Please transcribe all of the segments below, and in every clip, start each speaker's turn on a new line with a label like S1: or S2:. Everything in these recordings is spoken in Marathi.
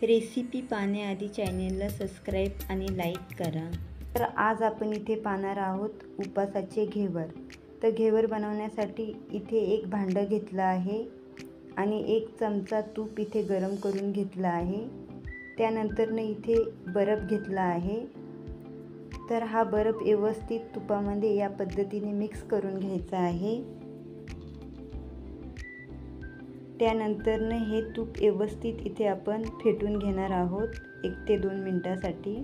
S1: रेसिपी पाहण्याआधी चॅनेलला सबस्क्राईब आणि लाईक करा।
S2: तर आज आपण इथे पाहणार आहोत उपासाचे घेवर। तर घेवर बनवण्यासाठी इथे एक भांडं घेतलं आहे आणि 1 चमचा तूप इथे गरम करून घेतलं आहे। त्यानंतर इथे बर्फ घेतला आहे। तर हा बर्फ व्यवस्थित तुपामध्ये या पद्धतीने मिक्स करून घ्यायचा आहे। त्यानंतर हे तूप व्यवस्थित इथे आपण फेटून घेणार आहोत 1 ते 2 मिनिटांसाठी।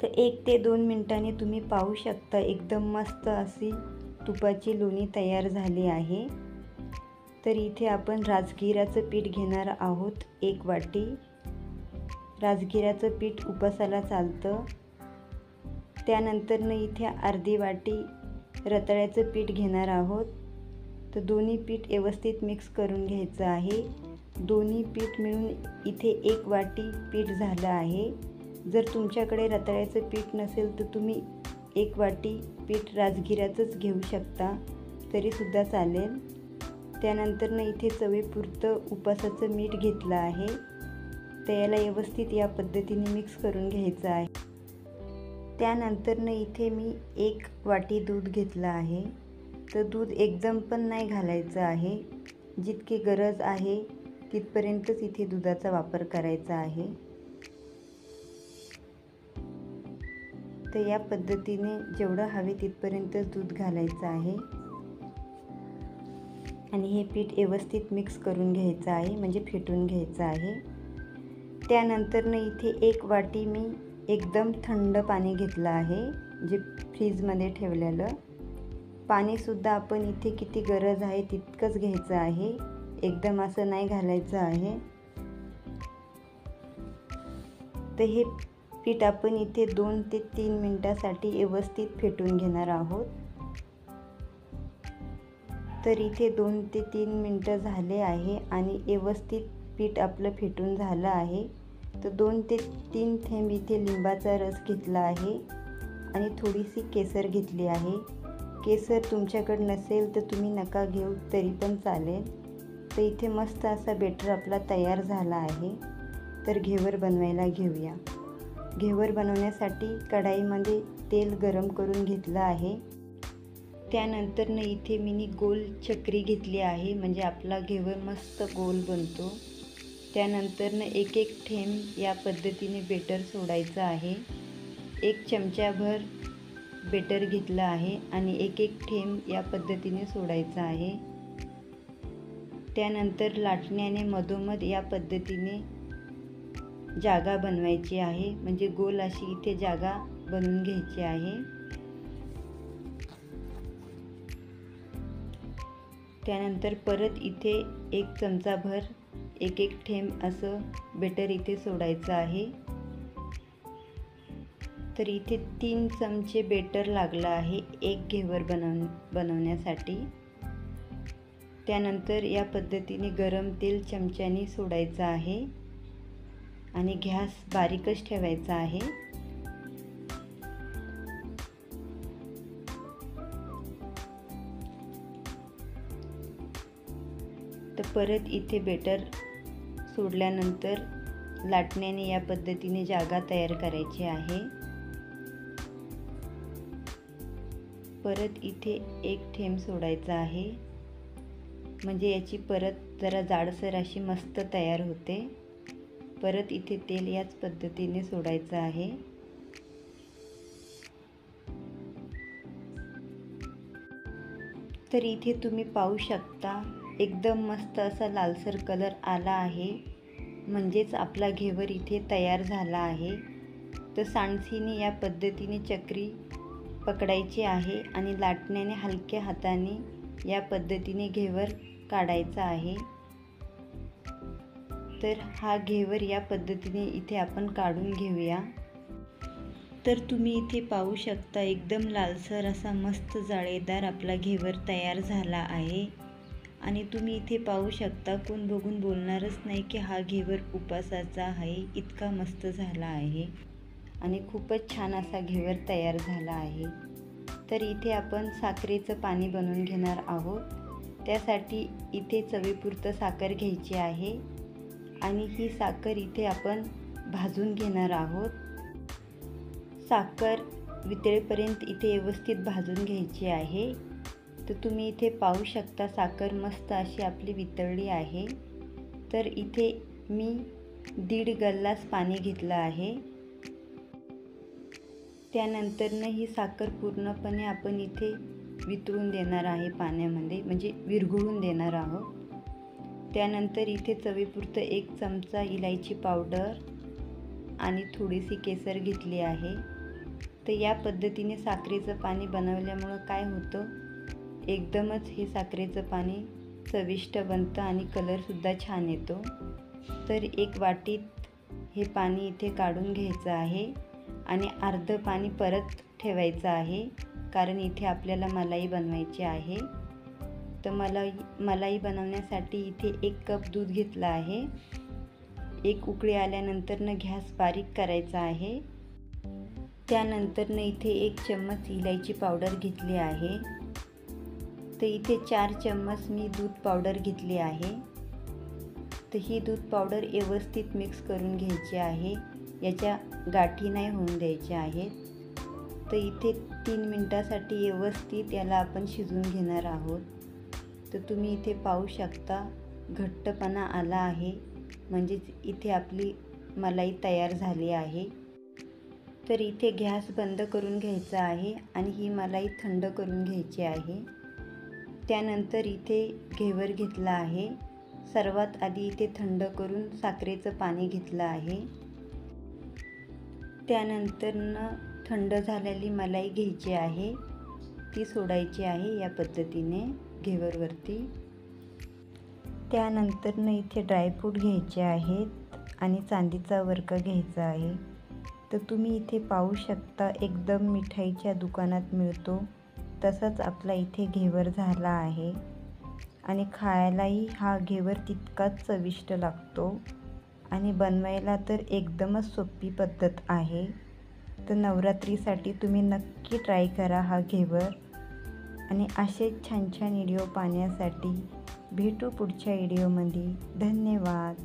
S2: तर 1 ते 2 मिनिटांनी तुम्ही पाहू शकता एकदम मस्त अशी तुपाची लोणी तयार झाली आहे। तर इथे आपण राजगिराचं पीठ घेणार आहोत 1 वाटी। राजगिराचं पीठ उपासाला चालतं। त्यानंतर इथे अर्धी वाटी रताळ्याचं पीठ घेणार आहोत। तर दोन्ही पीठ व्यवस्थित मिक्स करून घ्यायचं आहे। दोन्ही पीठ मिळून इथे 1 वाटी पीठ झालं आहे। जर तुमच्याकडे रताळ्याचं पीठ नसेल तर तुम्ही 1 वाटी पीठ राजगिराचंच घेऊ शकता तरीसुद्धा चालेल। त्यानंतर इथे चवीपुरतं उपासाचं मीठ घेतलं आहे। तर याला व्यवस्थित या पद्धतीने मिक्स करून घ्यायचं आहे। त्यानंतर इथे मी 1 वाटी दूध घेतलं आहे। तर दूध एकदम पण नाही घालायचं आहे, जितकी गरज आहे तिथपर्यंतच इथे दुधाचा वापर करायचा आहे। तर या पद्धतीने जेवढं हवे तिथपर्यंतच दूध घालायचं आहे आणि हे पीठ व्यवस्थित मिक्स करून घ्यायचं आहे, म्हणजे फेटून घ्यायचं आहे। त्यानंतर इथे 1 वाटी मी एकदम थंड पाणी घेतलं आहे, जे फ्रीजमध्ये ठेवलेलं पाणीसुद्धा आपण इथे किती गरज आहे तितकंच घ्यायचं आहे, एकदम असं नाही घालायचं आहे। तर हे पीठ आपण इथे 2 ते 3 मिनिटांसाठी व्यवस्थित फेटून घेणार आहोत। तर इथे 2 ते 3 मिनिटं झाले आहे आणि व्यवस्थित पीठ आपलं फेटून झालं आहे। तर 2 ते 3 थेंब इथे लिंबाचा रस घेतला आहे आणि थोडीशी केसर घेतली आहे। केसर तुमच्याकडे नसेल तर तुम्ही नका घेऊ तरी पण चालेल। तर इथे मस्त असा बेटर आपला तयार झाला आहे। तर घेवर बनवायला घेऊया। घेवर बनवण्यासाठी कढाईमध्ये तेल गरम करून घेतलं आहे। त्यानंतर इथे मी गोल चक्री घेतली आहे, म्हणजे आपला घेवर मस्त गोल बनतो। त्यानंतर 1-1 थेंब या पद्धतीने बेटर सोडायचं आहे। 1 चमचाभर बेटर घेतलं आहे आणि 1-1 थेंब या पद्धतीने सोडायचं आहे। त्यानंतर लाटण्याने मधोमध या पद्धतीने जागा बनवायची आहे, म्हणजे गोल अशी इथे जागा बनवून घ्यायची आहे। त्यानंतर परत इथे 1 चमचाभर 1-1 थेंब असं बेटर इथे सोडायचं आहे। तर इथे 3 चमचे बेटर लागलं आहे 1 घेवर बनवण्यासाठी। त्यानंतर या पद्धतीने गरम तेल चमच्याने सोडायचं आहे आणि गॅस बारीकच ठेवायचा आहे। तर परत इथे बेटर सोडल्यानंतर लाटण्याने या पद्धतीने जागा तयार करायची आहे। परत इथे 1 थेंब सोडायचा आहे, म्हणजे याची परत जरा जाडसर अशी मस्त तयार होते। परत इथे तेल याच पद्धतीने सोडायचं आहे। तर इथे तुम्ही पाहू शकता एकदम मस्त असा लालसर कलर आला आहे, म्हणजेच आपला घेवर इथे तयार झाला आहे। तर सांडशीने या पद्धतीने चक्री पकडायची आहे आणि लाटण्याने हलक्या हाताने या पद्धतीने घेवर काढायचा आहे। तर हा घेवर या पद्धतीने इथे आपण काढून घेऊया। तर तुम्ही इथे पाहू शकता एकदम लालसर असा मस्त जाळीदार आपला घेवर तयार झाला आहे। आणि तुम्ही इथे पाहू शकता कोण बघून बोलणारच नाही की हा घेवर उपासाचा आहे, इतका मस्त झाला आहे आणि खूपच छान असा घेवर तयार झाला आहे। तर इथे आपण साखरेचं पाणी बनवून घेणार आहोत। त्यासाठी इथे चवीपुरतं साखर घ्यायची आहे आणि ही साखर इथे आपण भाजून घेणार आहोत. साखर वितळेपर्यंत इथे व्यवस्थित भाजून घ्यायची आहे. तर तुम्ही इथे पाहू शकता साखर मस्त अशी आपली वितळली आहे. तर इथे मी 1.5 ग्लास पाणी घेतलं आहे. त्यानंतरनं ही साखर पूर्णपणे आपण इथे वितळून देणार आहे पाण्यामध्ये, म्हणजे विरघळून देणार आहोत. त्यानंतर इथे चवीपुरतं 1 चमचा इलायची पावडर आणि थोडीशी केसर घेतली आहे. तर या पद्धतीने साखरेचं पाणी बनवल्यामुळं काय होतं, एकदमच हे साखरेचं पाणी चविष्ट बनतं आणि कलरसुद्धा छान येतो. तर 1 वाटीत हे पाणी इथे काढून घ्यायचं आहे आणि अर्धं पाणी परत ठेवायचं आहे, कारण इथे आपल्याला मलाई बनवायची आहे. तर मलाई बनवण्यासाठी इथे 1 कप दूध घेतलं आहे. 1 उकळी आल्यानंतरनं गॅस बारीक करायचा आहे. त्यानंतरनं इथे 1 चम्मच इलायची पावडर घेतली आहे. तर इथे 4 चम्मच मी दूध पावडर घेतली आहे. तर ही दूध पावडर व्यवस्थित मिक्स करून घ्यायची आहे. याच्या गाठी नाही होऊन द्यायच्या आहेत. तर इथे 3 मिनटासाठी व्यवस्थित याला आपण शिजवून घेणार आहोत. तर तुम्ही इथे पाहू शकता घट्टपणा आला आहे, म्हणजेच इथे आपली मलाई तयार झाली आहे. तर इथे गॅस बंद करून घ्यायचा आहे आणि ही मलाई थंड करून घ्यायची आहे. त्यानंतर इथे घेवर घेतला आहे. सर्वात आधी इथे थंड करून साखरेचं पाणी घेतलं आहे. त्यानंतरनं थंड झालेली मलाई घ्यायची आहे, ती सोडायची आहे या पद्धतीने घेवरवरती. त्यानंतरनं इथे ड्रायफ्रूट घ्यायचे आहेत आणि चांदीचा वर्क घ्यायचा आहे. तर तुम्ही इथे पाहू शकता एकदम मिठाईच्या दुकानात मिळतो तसाच आपला इथे घेवर झाला आहे आणि खायलाही हा घेवर तितकाच चविष्ट लागतो आणि बनवायला तर एकदमच सोपी पद्धत आहे. तर नवरात्रीसाठी तुम्ही नक्की ट्राय करा हा घेवर. आणि असेच छान छान व्हिडिओ पाहण्यासाठी भेटू पुढच्या व्हिडिओमध्ये. धन्यवाद.